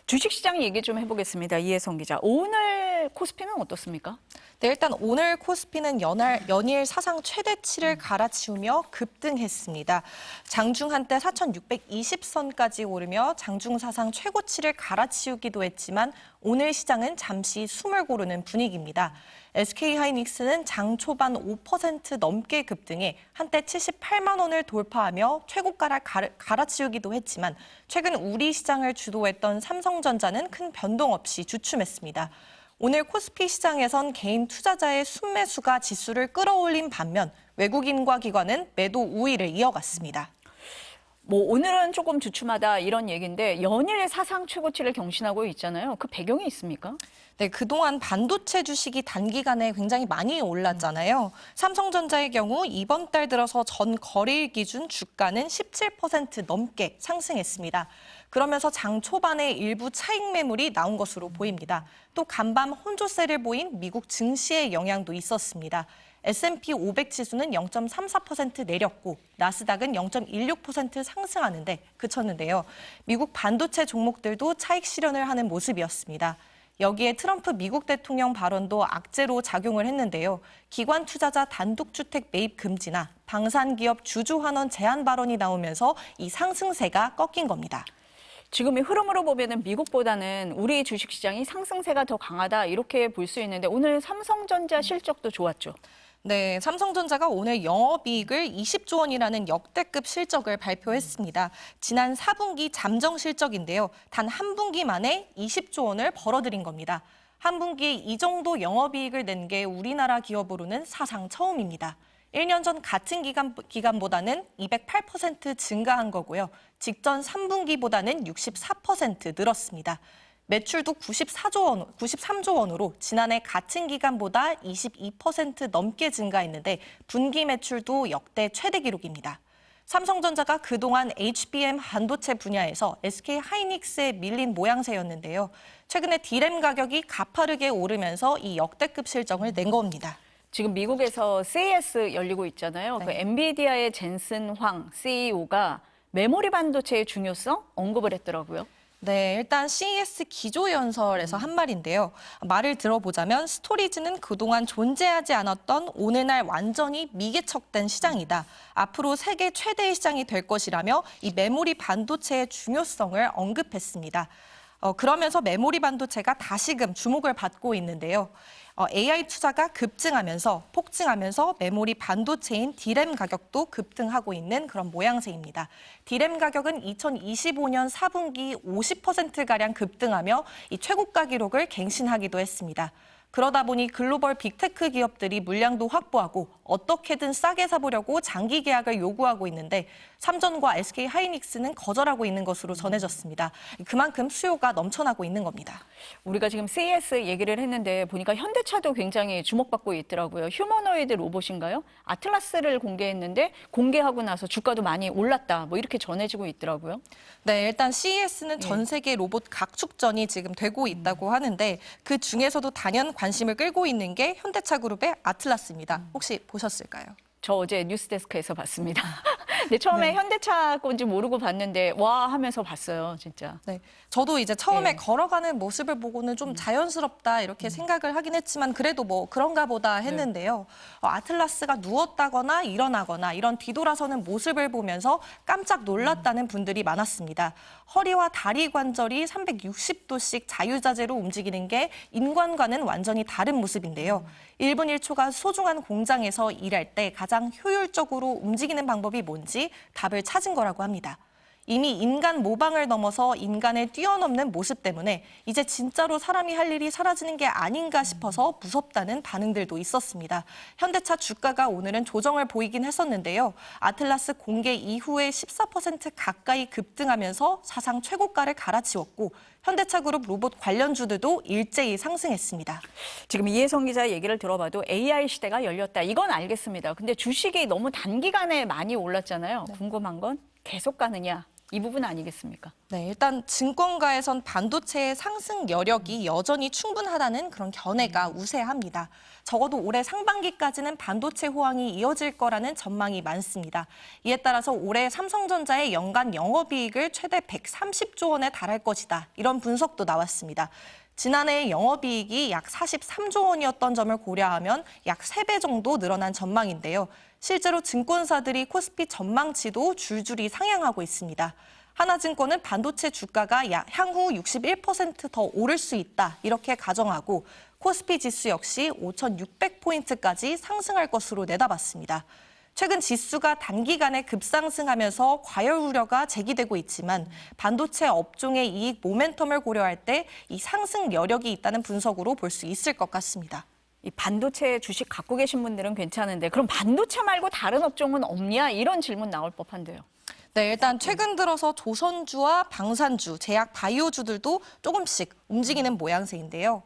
주식시장 얘기 좀 해보겠습니다. 이혜성 기자. 오늘 코스피는 어떻습니까? 네, 일단 오늘 코스피는 연일 사상 최대치를 갈아치우며 급등했습니다. 장중 한때 4,620선까지 오르며 장중 사상 최고치를 갈아치우기도 했지만 오늘 시장은 잠시 숨을 고르는 분위기입니다. SK하이닉스는 장 초반 5% 넘게 급등해 한때 78만 원을 돌파하며 최고가를 갈아치우기도 했지만 최근 우리 시장을 주도했던 삼성전자는 큰 변동 없이 주춤했습니다. 오늘 코스피 시장에선 개인 투자자의 순매수가 지수를 끌어올린 반면 외국인과 기관은 매도 우위를 이어갔습니다. 오늘은 조금 주춤하다 이런 얘기인데 연일 사상 최고치를 경신하고 있잖아요. 그 배경이 있습니까? 네, 그동안 반도체 주식이 단기간에 굉장히 많이 올랐잖아요. 삼성전자의 경우 이번 달 들어서 전 거래일 기준 주가는 17% 넘게 상승했습니다. 그러면서 장 초반에 일부 차익 매물이 나온 것으로 보입니다. 또 간밤 혼조세를 보인 미국 증시의 영향도 있었습니다. S&P 500 지수는 0.34% 내렸고 나스닥은 0.16% 상승하는데 그쳤는데요. 미국 반도체 종목들도 차익 실현을 하는 모습이었습니다. 여기에 트럼프 미국 대통령 발언도 악재로 작용을 했는데요. 기관 투자자 단독주택 매입 금지나 방산기업 주주 환원 제한 발언이 나오면서 이 상승세가 꺾인 겁니다. 지금 이 흐름으로 보면은 미국보다는 우리 주식시장이 상승세가 더 강하다 이렇게 볼 수 있는데 오늘 삼성전자 실적도 좋았죠. 네, 삼성전자가 오늘 영업이익을 20조 원이라는 역대급 실적을 발표했습니다. 지난 4분기 잠정 실적인데요. 단 한 분기 만에 20조 원을 벌어들인 겁니다. 한 분기에 이 정도 영업이익을 낸 게 우리나라 기업으로는 사상 처음입니다. 1년 전 같은 기간보다는 208% 증가한 거고요. 직전 3분기보다는 64% 늘었습니다. 매출도 93조 원으로 지난해 같은 기간보다 22% 넘게 증가했는데 분기 매출도 역대 최대 기록입니다. 삼성전자가 그동안 HBM 반도체 분야에서 SK하이닉스에 밀린 모양새였는데요. 최근에 D램 가격이 가파르게 오르면서 이 역대급 실적을 낸 겁니다. 지금 미국에서 CES 열리고 있잖아요. 네. 그 엔비디아의 젠슨 황 CEO가 메모리 반도체의 중요성 언급을 했더라고요. 네, 일단 CES 기조연설에서 한 말인데요. 말을 들어보자면 스토리지는 그동안 존재하지 않았던 오늘날 완전히 미개척된 시장이다. 앞으로 세계 최대의 시장이 될 것이라며 이 메모리 반도체의 중요성을 언급했습니다. 그러면서 메모리 반도체가 다시금 주목을 받고 있는데요. AI 투자가 폭증하면서 메모리 반도체인 D램 가격도 급등하고 있는 그런 모양새입니다. D램 가격은 2025년 4분기 50%가량 급등하며 이 최고가 기록을 갱신하기도 했습니다. 그러다 보니 글로벌 빅테크 기업들이 물량도 확보하고 어떻게든 싸게 사보려고 장기 계약을 요구하고 있는데 삼전과 SK하이닉스는 거절하고 있는 것으로 전해졌습니다. 그만큼 수요가 넘쳐나고 있는 겁니다. 우리가 지금 CES 얘기를 했는데 보니까 현대차도 굉장히 주목받고 있더라고요. 휴머노이드 로봇인가요? 아틀라스를 공개했는데 공개하고 나서 주가도 많이 올랐다. 이렇게 전해지고 있더라고요. 네, 일단 CES는 전 세계 로봇 각축전이 지금 되고 있다고 하는데 그 중에서도 단연 관심을 끌고 있는 게 현대차 그룹의 아틀라스입니다. 혹시 보셨을까요? 저 어제 뉴스데스크에서 봤습니다. 근데 처음에 현대차 건지 모르고 봤는데 와 하면서 봤어요, 진짜. 네, 저도 이제 처음에 네. 걸어가는 모습을 보고는 좀 자연스럽다 이렇게 생각을 하긴 했지만 그래도 그런가 보다 했는데요. 아틀라스가 누웠다거나 일어나거나 이런 뒤돌아서는 모습을 보면서 깜짝 놀랐다는 분들이 많았습니다. 허리와 다리 관절이 360도씩 자유자재로 움직이는 게 인간과는 완전히 다른 모습인데요. 1분 1초가 소중한 공장에서 일할 때 가장 효율적으로 움직이는 방법이 뭔지 답을 찾은 거라고 합니다. 이미 인간 모방을 넘어서 인간을 뛰어넘는 모습 때문에 이제 진짜로 사람이 할 일이 사라지는 게 아닌가 싶어서 무섭다는 반응들도 있었습니다. 현대차 주가가 오늘은 조정을 보이긴 했었는데요. 아틀라스 공개 이후에 14% 가까이 급등하면서 사상 최고가를 갈아치웠고 현대차 그룹 로봇 관련주들도 일제히 상승했습니다. 지금 이혜성 기자 얘기를 들어봐도 AI 시대가 열렸다. 이건 알겠습니다. 근데 주식이 너무 단기간에 많이 올랐잖아요. 궁금한 건 계속 가느냐? 이 부분 아니겠습니까? 네, 일단 증권가에선 반도체의 상승 여력이 여전히 충분하다는 그런 견해가 우세합니다. 적어도 올해 상반기까지는 반도체 호황이 이어질 거라는 전망이 많습니다. 이에 따라서 올해 삼성전자의 연간 영업이익을 최대 130조 원에 달할 것이다. 이런 분석도 나왔습니다. 지난해 영업이익이 약 43조 원이었던 점을 고려하면 약 3배 정도 늘어난 전망인데요. 실제로 증권사들이 코스피 전망치도 줄줄이 상향하고 있습니다. 하나증권은 반도체 주가가 향후 61% 더 오를 수 있다 이렇게 가정하고 코스피 지수 역시 5,600포인트까지 상승할 것으로 내다봤습니다. 최근 지수가 단기간에 급상승하면서 과열 우려가 제기되고 있지만 반도체 업종의 이익 모멘텀을 고려할 때 이 상승 여력이 있다는 분석으로 볼 수 있을 것 같습니다. 이 반도체 주식 갖고 계신 분들은 괜찮은데 그럼 반도체 말고 다른 업종은 없냐? 이런 질문 나올 법한데요. 네, 일단 최근 들어서 조선주와 방산주, 제약 바이오주들도 조금씩 움직이는 모양새인데요.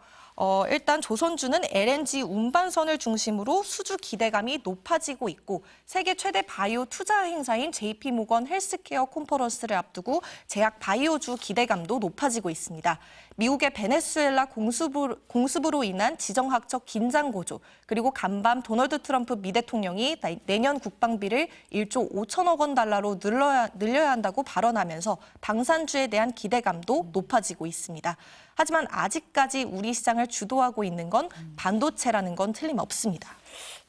일단 조선주는 LNG 운반선을 중심으로 수주 기대감이 높아지고 있고 세계 최대 바이오 투자 행사인 JP모건 헬스케어 컨퍼런스를 앞두고 제약 바이오주 기대감도 높아지고 있습니다. 미국의 베네수엘라 공습으로 인한 지정학적 긴장 고조, 그리고 간밤 도널드 트럼프 미 대통령이 내년 국방비를 1조 5천억 원 달러로 늘려야 한다고 발언하면서 방산주에 대한 기대감도 높아지고 있습니다. 하지만 아직까지 우리 시장을 주도하고 있는 건 반도체라는 건 틀림없습니다.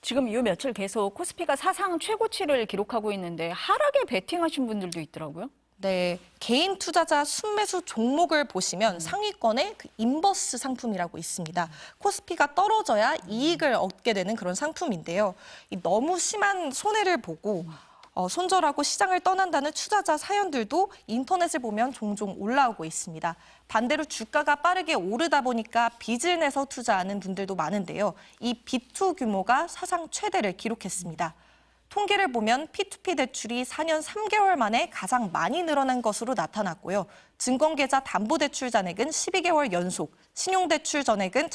지금 이 며칠 계속 코스피가 사상 최고치를 기록하고 있는데 하락에 베팅하신 분들도 있더라고요. 네, 개인 투자자 순매수 종목을 보시면 상위권에 그 인버스 상품이라고 있습니다. 코스피가 떨어져야 이익을 얻게 되는 그런 상품인데요. 이 너무 심한 손해를 보고 손절하고 시장을 떠난다는 투자자 사연들도 인터넷을 보면 종종 올라오고 있습니다. 반대로 주가가 빠르게 오르다 보니까 빚을 내서 투자하는 분들도 많은데요. 이 빚투 규모가 사상 최대를 기록했습니다. 통계를 보면 P2P 대출이 4년 3개월 만에 가장 많이 늘어난 것으로 나타났고요. 증권계좌 담보대출 잔액은 12개월 연속, 신용대출 잔액은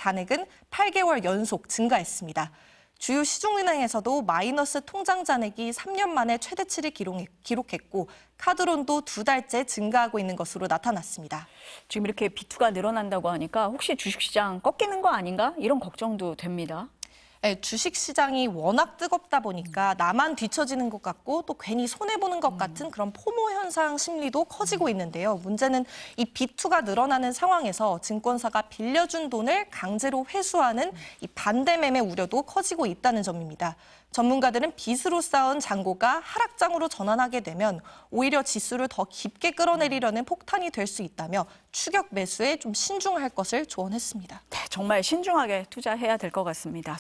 8개월 연속 증가했습니다. 주요 시중은행에서도 마이너스 통장 잔액이 3년 만에 최대치를 기록했고 카드론도 2달째 증가하고 있는 것으로 나타났습니다. 지금 이렇게 비투가 늘어난다고 하니까 혹시 주식시장 꺾이는 거 아닌가? 이런 걱정도 됩니다. 네, 주식시장이 워낙 뜨겁다 보니까 나만 뒤처지는 것 같고 또 괜히 손해보는 것 같은 그런 포모 현상 심리도 커지고 있는데요. 문제는 이 비투가 늘어나는 상황에서 증권사가 빌려준 돈을 강제로 회수하는 이 반대 매매 우려도 커지고 있다는 점입니다. 전문가들은 빚으로 쌓은 잔고가 하락장으로 전환하게 되면 오히려 지수를 더 깊게 끌어내리려는 폭탄이 될 수 있다며 추격 매수에 좀 신중할 것을 조언했습니다. 네, 정말 신중하게 투자해야 될 것 같습니다.